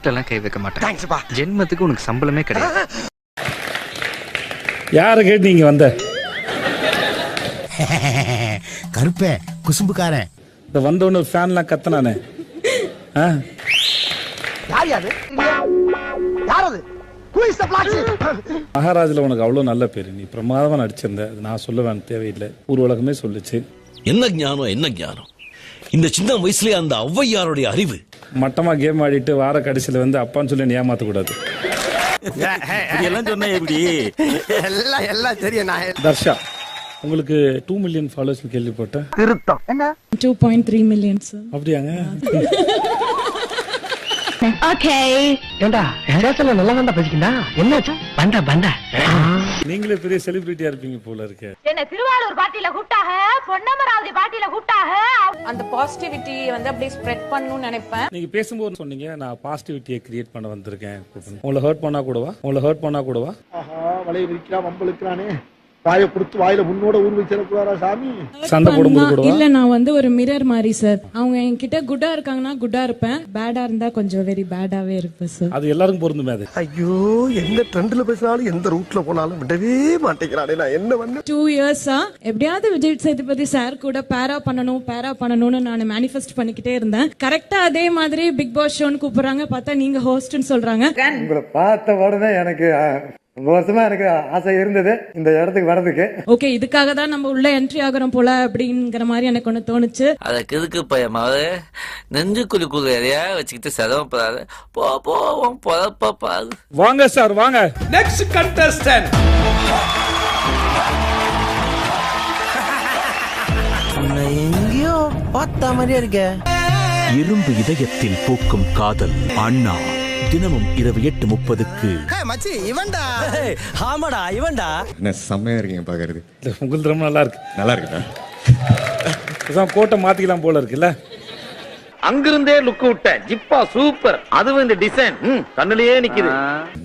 சொத்தெல்லாம் கை வைக்க மாட்டேன். ஜென்மத்துக்கு உனக்கு சம்பளமே கிடையாது. யாரை கேட்டு நீங்க வந்த? கருப்பே குசும்புக்காரன். இந்த வந்தவொன்னு ஃபேன்லாம் கத்தனானே. மகாராஜில் உனக்கு அவ்வளோ நல்ல பேரு, நீ பிரமாதமா நடிச்சிருந்த. நான் சொல்ல வேணும் தேவையில்லை, ஊர் உலகமே சொல்லுச்சு. என்ன ஞானம் என்ன ஞானம், இந்த சின்ன வயசுலயே அந்த ஔவையாருடைய அறிவு. மட்டமா கேம் ஆடிட்டு வார கடைசியில வந்து அப்பான்னு சொல்லி ஏமாத்த கூடாது. தர்ஷா, உங்களுக்கு 2 மில்லியன் ஃபாலோவர்ஸ் கேள்விப்பட்டேன். திருத்தம் என்ன 2.3 மில்லியன் சார். அப்படியாங்க? ஓகே ஏண்டா எங்கத்துல நல்லா வந்தா பேசிக்கிண்டா என்னாச்சு பண்டா பண்டா. நீங்களே பெரிய செலிபிரிட்டியா இருப்பீங்க போல இருக்கு. என்ன திருவாரூர் பாட்டில கூப்பிட்டாக, பொன்னமராவதி பாட்டில கூப்பிட்டாக. அந்த பாசிட்டிவிட்டி வந்து அப்படியே ஸ்ப்ரெட் பண்ணணும்னு நினைப்பேன். நீங்க பேசும்போது சொன்னீங்க நான் பாசிட்டிவிட்டியை கிரியேட் பண்ண வந்திருக்கேன். உங்களை ஹர்ட் பண்ணா கூடவா? ஆஹா, வலைய விரிக்கிறா வம்பளுக்குறானே. வாயை கொடுத்து வாயில முன்னோட ஊர் வச்சிருக்காரா சாமி. சண்டை போடும்போது கூடவா? இல்ல, நான் வந்து ஒரு மிரர் மாதிரி சார். அவங்க என்கிட்ட குட்டா இருக்காங்கன்னா குட்டா இருப்பேன், பேடா இருந்தா கொஞ்சம் வெரி பேடாவே இருப்பேன் சார். அது எல்லாருக்கும் பொருந்துமே. அது ஐயோ, எந்த ட்ரெண்ட்ல பேசினாலும் எந்த ரூட்ல போனாலும் விடவே மாட்டேங்கிறானே. நான் என்ன பண்ண? 2 இயர்ஸா எப்படியாவது விஜய் சேதுபதி சார் கூட பேரா பண்ணணும்னு நான் மேனிஃபெஸ்ட் பண்ணிக்கிட்டே இருந்தேன். கரெக்டா அதே மாதிரி பிக் பாஸ் ஷோன்னு கூப்பிடுறாங்க, பார்த்தா நீங்க ஹோஸ்ட்னு சொல்றாங்க. உங்களை பார்த்த உடனே எனக்கு ரொம்ப வருஷமா எனக்கு ஆசை இருந்தது இந்த இடத்துக்கு வர்றதுக்கு. ஓகே, இதுக்காக தான் நம்ம உள்ள என்ட்ரி ஆகுறோம் போல அப்படிங்கிற மாதிரி எனக்கு ஒண்ணு தோணுச்சு. அதுக்கு எதுக்கு பயமாவது நெஞ்சு குழு எதையா வச்சுக்கிட்டு செதவப்படாது. போவோம் பொதப்பாது. வாங்க சார் வாங்க. Next contestant. எங்கேயோ பார்த்த மாதிரியா இருக்க. இரும்பு இதயத்தில் பூக்கும் காதல் அண்ணா. தினமும் இரவு 8:30க்கு. மச்சி இவன்டா. ஆமாடா இவன்டா. என்ன செம்மையா இருக்கீங்க பாக்குறது. உங்களுக்கு ரொம்ப நல்லா இருக்கு. நல்லா இருக்குடா. கோட்டை மாத்திக்கலாம் போல இருக்குல்ல. அங்கிருந்தே லுக் விட்டேன். ஜிப்பா சூப்பர். அதுவும் இந்த டிசைன் கண்ணுலயே நிக்குது.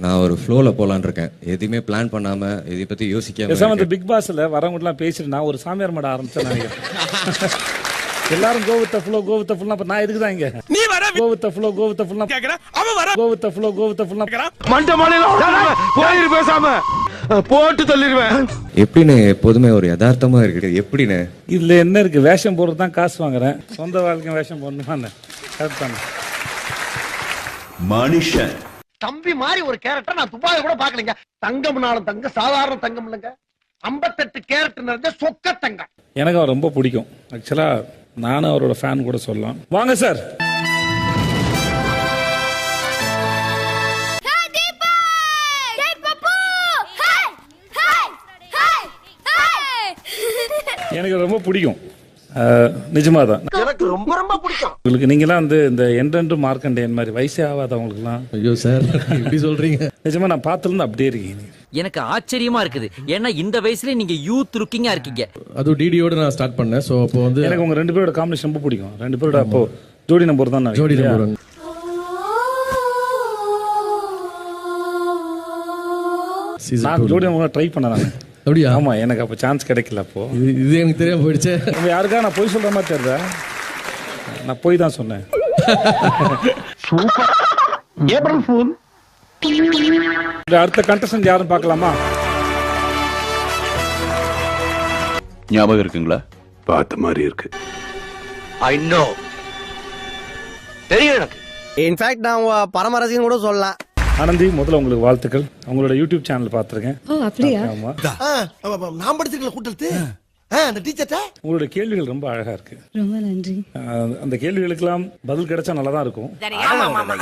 நான் ஒரு ஃப்ளோல போலான்னு இருக்கேன். எதுவுமே பிளான் பண்ணாம இதை பத்தி யோசிக்காம. இந்த பிக் பாஸ்ல வரவங்க எல்லாம் பேசிட்டு நான் ஒரு சாமியார் மாட ஆரம்பிச்சேன் நினைக்கிறேன். எல்லாரும் கோ வித் ஃப்ளோ அப்ப நான் எதுக்கு தான் இங்க? நீ வர கோ வித் ஃப்ளோ கேக்குற. அவன் வர கோ வித் ஃப்ளோ கேக்குற. மண்ட மாலையில போயிரு, பேசாம போட்டு தள்ளிடுவேன். எப்படின்னு எப்போதுமே ஒரு யதார்த்தமா இருக்கு. எப்படின்னு இதுல என்ன இருக்கு? வேஷம் போடுறது தான் காசு வாங்குறேன். சொந்த வாழ்க்கை வேஷம் போடணுமா? கரெக்ட். மனுஷன் தம்பி மாதிரி ஒரு கேரக்டர் நான் துபாயில கூட பாக்கலங்க. தங்கம்னாலும் தங்கம், சாதாரண தங்கம் இல்லைங்க. 58 கேரக்டர் நிறைஞ்ச சொக்க தங்கம். எனக்கு அவர் ரொம்ப பிடிக்கும். ஆக்சுவலா நானும் அவரோட ஃபேன் கூட சொல்லலாம். வாங்க சார். எனக்கு ரொம்ப பிடிக்கும், நிஜமாதான். எனக்கு ரொம்ப ரொம்ப பிடிக்கும். உங்களுக்கு நீங்களாம் வந்து இந்த என்றென்று மார்க்கண்டேயன் மாதிரி வயசே ஆகாதவங்களுக்குலாம். ஐயோ சார் இப்படி சொல்றீங்க. நிஜமா நான் பார்த்துருந்து அப்படியே இருக்கீங்க. எனக்கு ஆச்சரியமா இருக்குது. ஏன்னா இந்த வயசுல நீங்க யூத் லுக்கிங்கா இருக்கீங்க. அது டிடியோட நான் ஸ்டார்ட் பண்ணேன். சோ அப்போ வந்து எனக்கு உங்க 2 பேரோட காம்பினேஷன் ரொம்ப பிடிக்கும். 2 பேரோட அப்போ ஜோடி நம்பர் தான். ஜோடி நம்பர் நான் ஜோடி நம்பர் ட்ரை பண்ணேன். அப்படியா? ஆமா, எனக்கு அப்போ சான்ஸ் கிடைக்கல. அப்போ இது எனக்கு தெரியாம போயிடுச்சு. யாருக்கா நான் போய் சொல்ற மாதிரி தெரியல. நான் போய் தான் சொன்னேன். April fool. அடுத்த கண்டஸ்டன்ட் யாருன்னு பார்க்கலாமா? ஞாபகம் இருக்குங்களா? பார்த்த மாதிரி இருக்கு. ஐ நோ, தெரியும் எனக்கு. இன்ஃபேக்ட் நான் உங்க பரமரசின்னு கூட சொல்லலாம். ஆனந்தி, முதல்ல உங்களுக்கு வாழ்த்துக்கள். உங்களோட யூடியூப் சேனல் பார்த்திருக்கேன். ஓ அப்படியா? ஆமா, நான் படிச்சிருக்கல கூட்டத்து அந்த டீச்சர்ட்ட. உங்களோட கேள்விகள் ரொம்ப அழகா இருக்கு. ரொம்ப நன்றி. அந்த கேள்விகளுக்கெல்லாம் பதில் கிடைச்சா நல்லா தான் இருக்கும்.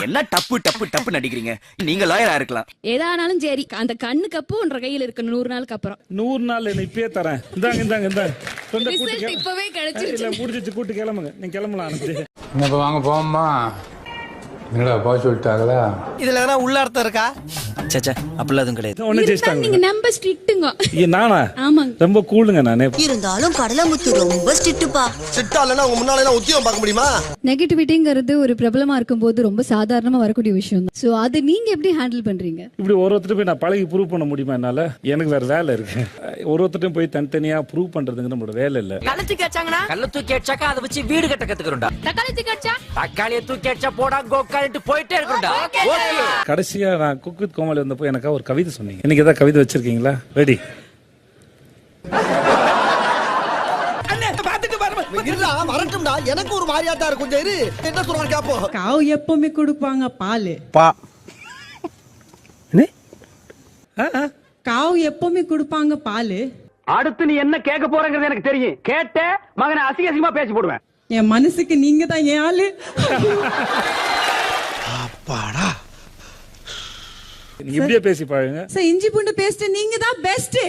எல்லாம் டப்பு நடிக்கிறீங்க. நீங்க லாயரா இருக்கலாம். ஏதானாலும் சரி, அந்த கண்ணு கப்பு உன்ற கையில இருக்கு. 100 நாளுக்கு அப்புறம். 100 நாள் என்ன இப்பயே தரேன். இந்தாங்க. இப்பவே கிடைச்சிருச்சு. இல்ல முடிஞ்சிச்சு, கூட்டு கிளம்புங்க. நீங்க கிளம்பலாம் ஆனந்தி. வாங்க போவோம்மா. என்னடா போய் சொல்லிட்டாங்களா? இதுல எதனா உள்ள அர்த்தம் இருக்கா? சேச்சா அப்படிலாம் எதுவும் கிடையாது. ஒண்ணு ஜெயிச்சிட்டாங்க. நீங்க நம்ப ஸ்ட்ரிக்ட்டுங்க. நானா? ஆமாங்க. ரொம்ப கூலுங்க நானே. இருந்தாலும் கடலமுத்து ரொம்ப ஸ்ட்ரிக்ட்டுப்பா. சிட்டா இல்லனா உங்க முன்னால எல்லாம் உத்தியோகம் பார்க்க முடியுமா? நெகட்டிவிட்டிங்கிறது ஒரு பிரபலமா இருக்கும்போது ரொம்ப சாதாரணமா வரக்கூடிய விஷயம் தான். சோ அது நீங்க எப்படி ஹேண்டில் பண்றீங்க? இப்படி ஒருத்தர் போய் நான் பழகி ப்ரூவ் பண்ண முடியுமா என்னால? எனக்கு வேற வேலை இருக்கு. ஒருத்தரையும் போய் தனித்தனியா ப்ரூவ் பண்றதுங்க நம்மளோட வேலை இல்ல. கள்ளத்து கேச்சாங்கனா கள்ள தூக்கி அடிச்சாக்க அதை வச்சு வீடு கட்ட கத்துக்கிறோம்டா. தக்காளி தூக்கி அடிச்சா தக்காளியை தூக்கி அடிச்சா போடா கோக்காலிட்டு போயிட்டே இருக்கணும்டா. ஓகே. கடைசியா நான் குக் வித் கோமாளி வந்தப்போ எனக்கு ஒரு கவிதை சொன்னீங்க. இன்னைக்கு ஏதாவது கவிதை வச்சிருக்கீங்களா? ரெடி? வரட்டும்டா, எனக்கு ஒரு மாதிரியா தான் இருக்கும். கொஞ்சம் இரு, என்ன சொல்றாங்க கேப்போ. காவ் எப்பவுமே கொடுப்பாங்க பால். காவ் எப்பவுமே கொடுப்பாங்க பால். அடுத்து நீ என்ன கேட்க போறங்கிறது எனக்கு தெரியும். கேட்ட மகனை அசிங்க அசிங்கமா பேசி போடுவேன். என் மனசுக்கு நீங்க தான் என் ஆளு. அப்பாடா, நீங்க இப்படியே பேசி பாருங்க. சார் இஞ்சி பூண்டு பேஸ்ட் நீங்க தான் பெஸ்ட்.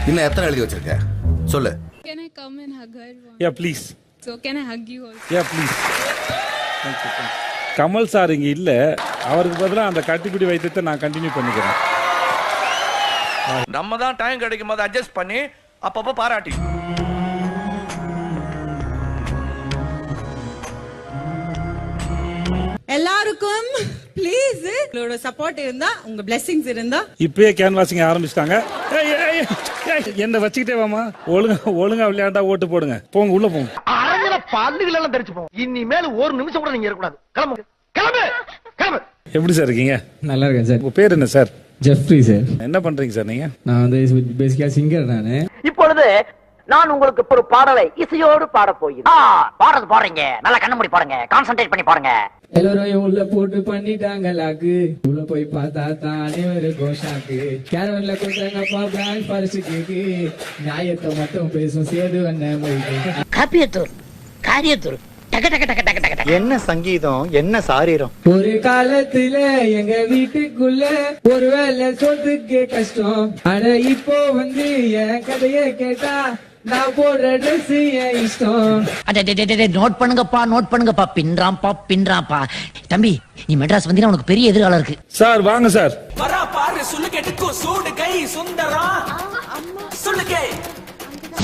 இன்னும் எத்தனை எழுதி வச்சிருக்க சொல்லு. Can I come and hug her? Yeah, please. So can I hug you also? Yeah, please. Thank you. Kamal sir இங்க இல்ல. அவருக்கு பதிலா அந்த கட்டிப்பிடி வைத்தியத்தை நான் கண்டினியூ பண்ணிக்கிறேன். நம்ம தான் டைம் கிடைக்கும் போது அட்ஜஸ்ட் பண்ணி அப்பப்ப பாராட்டி. எல்லாருக்கும் ப்ளீஸ் உங்களோட சப்போர்ட் இருந்தா, உங்க blessings இருந்தா. இப்பயே கேன்வாசிங் ஆரம்பிச்சிட்டாங்க. என்ன வச்சுக்கிட்டே வாமா. ஒழுங்கா விளையாண்டா ஓட்டு போடுங்க. போங்க உள்ள போங்க. அரங்கல பல்லுகள் எல்லாம் தெரிச்சு போகும். இனிமேல் ஒரு நிமிஷம் கூட நீங்க இருக்க கூடாது. கிளம்பு கிளம்பு கிளம்பு. எப்படி சார் இருக்கீங்க? நல்லா இருக்கேன் சார். உங்க பேர் என்ன சார்? Jeffrey sir. என்ன பண்றீங்க சார் நீங்க? நான் வந்து பேசிக்கா சிங்கர் நானு. இப்பொழுது நான் உங்களுக்கு ஒரு பாடலை இசையோடு பாட போகிறேன். பாடுறீங்க, நல்லா கண்ண மூடி பாருங்க, கான்சென்ட்ரேட் பண்ணி பாருங்க. எல்லாரும் உள்ள போட்டு பண்ணிட்டாங்க லாக்கு. உள்ள போய் பார்த்தா தான் அனைவருக்கும் ஷாக்கு. கேரவன்ல கொடுத்தாங்கப்பா பிராண்ட் பரிசு கேக்கு. நியாயத்தை மட்டும் பேசும் சேது அண்ணன் மொழிக்கு. காரியத்தூர் டக டக டக டக டக. என்ன சங்கீதம், என்ன சாரீரம். ஒரு காலத்துல எங்க வீட்டுக்குள்ள ஒருவேளை சொத்துக்கே கஷ்டம். ஆனா இப்போ வந்து என் கதைய கேட்டா நான் போடுற ட்ரெஸ் என் இஷ்டம். நோட் பண்ணுங்கப்பா பின்றாம்பா. தம்பி, நீ மெட்ராஸ் வந்தீங்கன்னா உனக்கு பெரிய எதிர்காலம் இருக்கு. சார் வாங்க சார். வரா பாரு சொல்லு கேட்டுக்கோ சூடு கை சுந்தரா சொல்லு கே.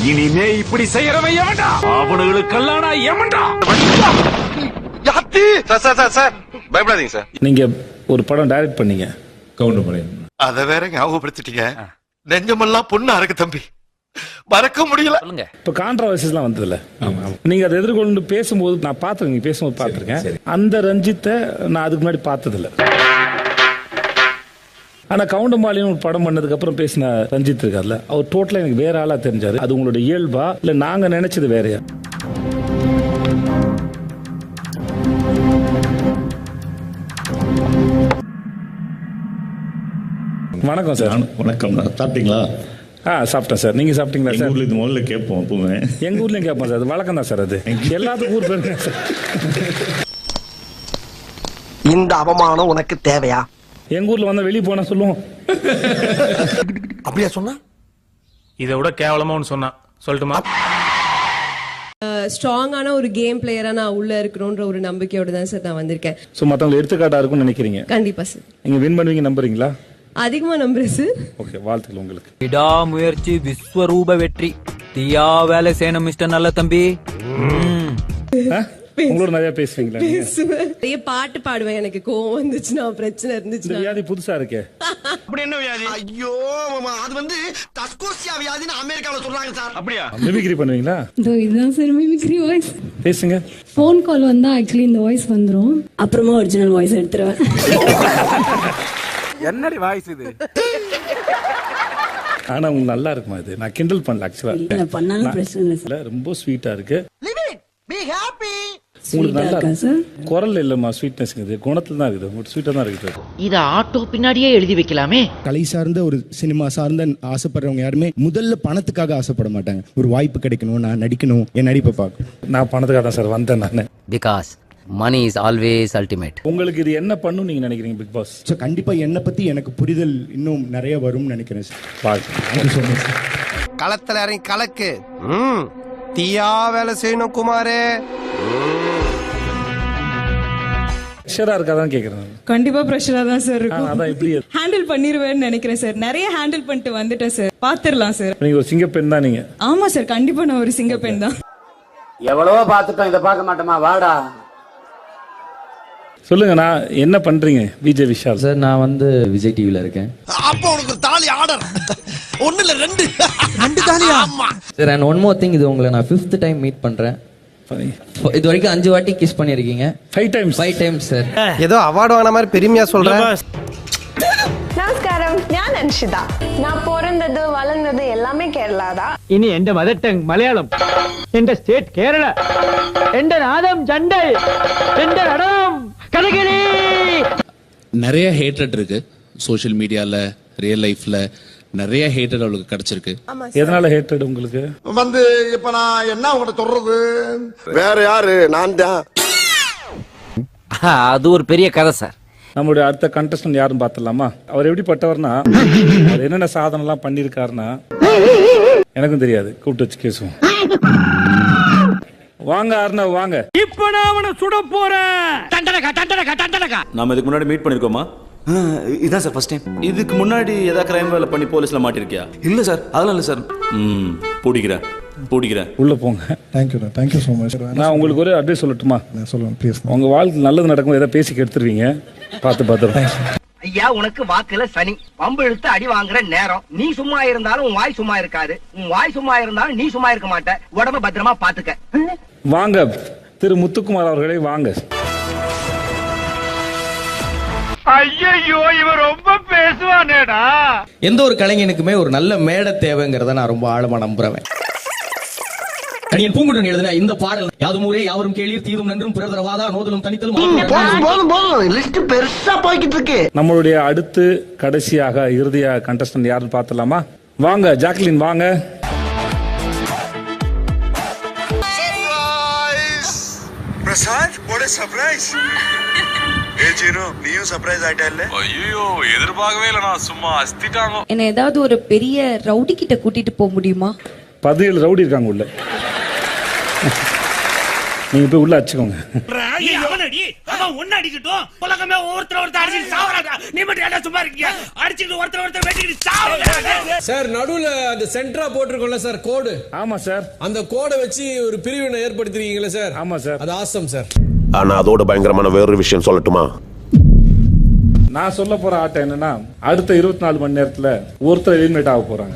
இனிமே இப்படி செய்யறவன் எவன்டா? அவனுங்களுக்கெல்லாம் நான் எவன்டா? சார் பயப்படாதீங்க சார். நீங்க ஒரு படம் டைரக்ட் பண்ணீங்க. கவுண்டர் பண்ணி அத வேற ஞாபகப்படுத்திட்டீங்க. நெஞ்சமெல்லாம் பொண்ணா இருக்கு தம்பி, மறக்க முடியல. இப்ப கான்ட்ரவர்சிஸ்லாம் வந்ததுல நீங்க அதை எதிர்கொண்டு பேசும்போது நான் பார்த்துருக்கேன். நீங்க பேசும்போது பார்த்துருக்கேன். அந்த ரஞ்சித்தை நான் அதுக்கு முன்னாடி பார்த்ததில்ல. ஆனா கவுண்டமாலின்னு ஒரு படம் பண்ணதுக்கு அப்புறம் பேசின ரஞ்சித் இருக்கார்ல, அவர் டோட்டலா எனக்கு வேற ஆளா தெரிஞ்சாரு. அது உங்களோட இயல்பா இல்ல நாங்க நினைச்சது வேறையா? வணக்கம் சார். வணக்கம். சாப்பிட்டீங்களா? சாப்பிட்டேன் சார். நீங்க சாப்பிட்டீங்களா சார்? ஊர்ல இது முதல்ல கேட்போம் எப்பவுமே. எங்க ஊர்லயும் கேட்போம் சார். அது வழக்கம் தான் சார். அது எல்லாத்துக்கும் ஊர் பேருங்க சார். இந்த அவமானம் உனக்கு தேவையா? எங்க ஊர்ல வந்தா வெளியே போனா சொல்லுவோம். அப்படியா சொன்னா? இதை விட கேவலமா ஒன்னு சொன்னா சொல்லட்டுமா? ஸ்ட்ராங்கான ஒரு கேம் பிளேயரா நான் உள்ள இருக்கணும்ன்ற ஒரு நம்பிக்கையோட தான் சார் நான் வந்திருக்கேன். சோ மத்தவங்க எடுத்துக்காட்டா இருக்கும்னு நினைக்கிறீங்க? கண்டிப்பா சார். நீங்க வின் பண்ணுவீங்க நம்புறீங்களா? அதிகமா நம்புறேன் சார். ஓகே, வாழ்த்துக்கள் உங்களுக்கு. விடாமுயற்சி விஸ்வரூப வெற்றி. தீயா வேலை செய்யணும் மிஸ்டர் நல்ல தம்பி. உங்களோட நிறைய பேசுவீங்களா? நிறைய பாட்டு பாடுவேன். எனக்கு கோவம் வந்துச்சுன்னா, பிரச்சனை இருந்துச்சுன்னா. வியாதி புதுசா இருக்கே. அப்படி என்ன வியாதி? ஐயோ அது வந்து டஸ்கோசியா வியாதின்னு அமெரிக்கால சொல்றாங்க சார். அப்படியா? மிமிக்ரி பண்ணுவீங்களா? இதுதான் சார் மிமிக்ரி வாய்ஸ். பேசுங்க. ஃபோன் கால் வந்தா ஆக்சுவலி இந்த வாய்ஸ் வந்துரும். அப்புறமா ஒரிஜினல் வாய்ஸ் எடுத்துருவேன். என்னடி வாய்ஸ் இது? ஆனா உங்களுக்கு நல்லா இருக்குமா இது? நான் கிண்டல் பண்ணல ஆக்சுவலா. இல்ல பண்ணாலும் பிரச்சனை இல்ல. ரொம்ப ஸ்வீட்டா இருக்கு. Be happy. உங்களுக்கு நல்லா இருக்கு. குரல் இல்லம்மா, ஸ்வீட்னஸ் இது குணத்துல தான் இருக்குது. ஸ்வீட்டா தான் இருக்குது. இத ஆட்டோ பின்னாடியே எழுதி வைக்கலாமே. கலை சார்ந்த ஒரு சினிமா சார்ந்த ஆசைப்படுறவங்க யாருமே முதல்ல பணத்துக்காக ஆசைப்பட மாட்டாங்க. ஒரு வாய்ப்பு கிடைக்கணும், நான் நடிக்கணும், என் நடிப்பை பார்க்கணும். நான் பணத்துக்காக தான் சார் வந்தேன் நான். Because money is always ultimate. உங்களுக்கு இது என்ன பண்ணும் நீங்க நினைக்கிறீங்க பிக் பாஸ்? ஸோ கண்டிப்பா என்னை பத்தி எனக்கு புரிதல் இன்னும் நிறைய வரும்னு நினைக்கிறேன் சார். களத்துல இறங்கி கலக்கு. தீயா வேலை செய்யணும் குமாரே. ப்ரெஷரா இருக்காதான் கேக்குறேன். கண்டிப்பா ப்ரெஷரா தான் சார் இருக்கும். அதான் எப்படி ஹேண்டில் பண்ணிருவேன்னு நினைக்கிறேன் சார். நிறைய ஹேண்டில் பண்ணிட்டு வந்துட்டேன் சார். பாத்துரலாம் சார். நீங்க ஒரு சிங்கப்பெண் தான் நீங்க. ஆமா சார், கண்டிப்பா நான் ஒரு சிங்கப்பெண் தான். எவ்வளவோ பாத்துட்டோம், இதை பார்க்க மாட்டோமா? வாடா சொல்லுங்க, நான் என்ன பண்றீங்க? விஜய் விஷால் சார் நான் வந்து விஜய் டிவில இருக்கேன். அப்ப உனக்கு ஒரு தாலி ஆர்டர். ஒண்ணு இல்ல ரெண்டு தாலியா? ஆமா sir and one more thing, இது உங்களை நான் 5th டைம் மீட் பண்றேன். இது வரைக்கும் 5 வாட்டி கிஸ் பண்ணிருக்கீங்க. 5 டைம்ஸ் சார். ஏதோ அவார்டு வாங்கின மாதிரி பெருமையா சொல்றேன். നമസ്കാരം, ഞാൻ അൻഷിത. ഞാൻ പിറന്നത് വളർന്നത് എല്ലാമേ കേരളാതാ. ഇനി എന്റെ മദർ ടങ് മലയാളം, എന്റെ സ്റ്റേറ്റ് കേരള, എന്റെ നാദം ചണ്ടൽ, എന്റെ നടനം കഥകളി. நிறைய ஹேட்ரட் இருக்கு சோஷியல் மீடியால, ரியல் லைஃப்ல நிறைய ஹேட்ரட் அவளுக்கு கிடைச்சிருக்கு. எதனால ஹேட்ரட் உங்களுக்கு? வந்து இப்ப நான் என்ன உங்கள்ட்ட சொல்றது? வேற யாரு? நான் தான். அது ஒரு பெரிய கதை சார். நம்மளுடைய அடுத்த கண்டஸ்டன்ட் யாரும் பார்த்தலாமா? அவர் எப்படிப்பட்டவர்னா, அவர் என்னென்ன சாதனை எல்லாம் பண்ணிருக்காருன்னா எனக்கும் தெரியாது. கூப்பிட்டு வச்சு கேசுவோம். வாங்க அர்ணவ் வாங்க. இப்ப நான் அவனை சுட போறேன். டண்டனகா. நாம இதுக்கு முன்னாடி மீட் பண்ணிருக்கோமா? இதான் சார் ஃபர்ஸ்ட் டைம். இதுக்கு முன்னாடி ஏதாவது கிரைம் வேலை பண்ணி போலீஸ்ல மாட்டிருக்கியா? இல்ல சார், அதெல்லாம் இல்ல சார். பிடிக்கிறேன். உள்ள போங்க. Thank you so much. நான் உங்களுக்கு ஒரு அட்வைஸ் சொல்லட்டுமா? சொல்லுங்க ப்ளீஸ். உங்க வாழ்க்கை நல்லது நடக்கும், ஏதாவது பேசி கெடுத்துருவீங்க. பார்த்து ஐயா, உனக்கு வாக்குல சனி பம்பு இழுத்து அடி வாங்குற நேரம். நீ சும்மா இருந்தாலும் உன் வாய் சும்மா இருக்காது. உன் வாய் சும்மா இருந்தாலும் நீ சும்மா இருக்க மாட்ட. உடம்ப பத்திரமா பாத்துக்க. வாங்க திரு முத்துக்குமார் அவர்களே, வாங்க. ஐயோ, இவன் ரொம்ப பேசுவானேடா. எந்த ஒரு கலைஞனுக்குமே ஒரு நல்ல மேடை தேவைங்கிறத நான் ரொம்ப ஆழமா நம்புறேன். கணியன் பூங்குடன் எழுதின இந்த பாடல், யாதும் ஊரே யாவரும் கேளீர் தீதும் நன்றும் பிறதரவாதா நோதலும் தனித்தலும். போதும் லிஸ்ட் பெருசா போய்கிட்டு இருக்கு. நம்மளுடைய அடுத்து கடைசியாக இறுதியாக கண்டஸ்டன்ட் யாருன்னு பார்த்தலாமா? வாங்க ஜாக்லின் வாங்க. Prasad, what a surprise. ஏ ஜீனோ, நீயும் சர்ப்ரைஸ் ஆயிட்டல்ல? ஐயோ, எதிர்பார்க்கவே இல்ல. நான் சும்மா அஸ்திட்டானோ. என்ன ஏதாவது ஒரு பெரிய ரவுடி கிட்ட கூட்டிட்டு போக முடியுமா? 17 ரவுடி இருக்காங்க உள்ள. நீங்க போய் உள்ள அடிச்சுக்கோங்க. அவனடி அவன் ஒண்ணு அடிக்கட்டும். உலகமே ஒருத்தர் அடிச்சு சாவறாங்க. நீ மட்டும் என்ன சும்மா இருக்கீங்க? அடிச்சிட்டு ஒருத்தர் வெட்டிட்டு சாவறாங்க. சார் நடுவுல அந்த சென்டரா போட்டுருக்கோம்ல சார் கோடு. ஆமா சார். அந்த கோடை வச்சு ஒரு பிரிவினை ஏற்படுத்திருக்கீங்களா சார்? ஆமா சார். அது ஆசம் சார். ஆனா அதோட பயங்கரமான வேறொரு விஷயம் சொல்லட்டுமா? நான் சொல்ல போற ஆட்டம் என்னன்னா, அடுத்த 24 மணி நேரத்துல ஒருத்தர் எலிமினேட் ஆக போறாங்க.